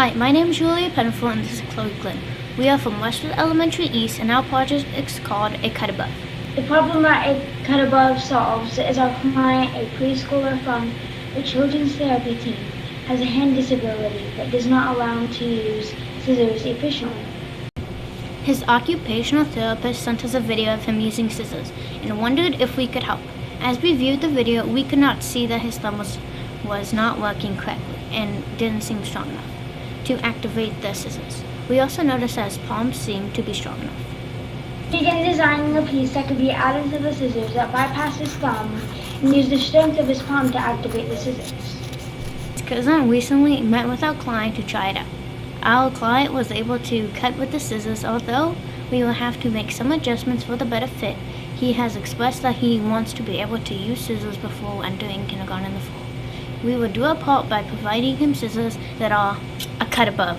Hi, my name is Julia Penfold and this is Chloe Glynn. We are from Westwood Elementary East and our project is called A Cut Above. The problem that A Cut Above solves is our client, a preschooler from the Children's Therapy Team, has a hand disability that does not allow him to use scissors efficiently. His occupational therapist sent us a video of him using scissors and wondered if we could help. As we viewed the video, we could not see that his thumb was not working correctly and didn't seem strong enough to activate the scissors. We also noticed that his palms seemed to be strong enough. We began designing a piece that could be added to the scissors that bypassed his thumb and use the strength of his palm to activate the scissors. His cousin recently met with our client to try it out. Our client was able to cut with the scissors, although we will have to make some adjustments for the better fit. He has expressed that he wants to be able to use scissors before entering kindergarten in the fall. We will do our part by providing him scissors that are a cut above.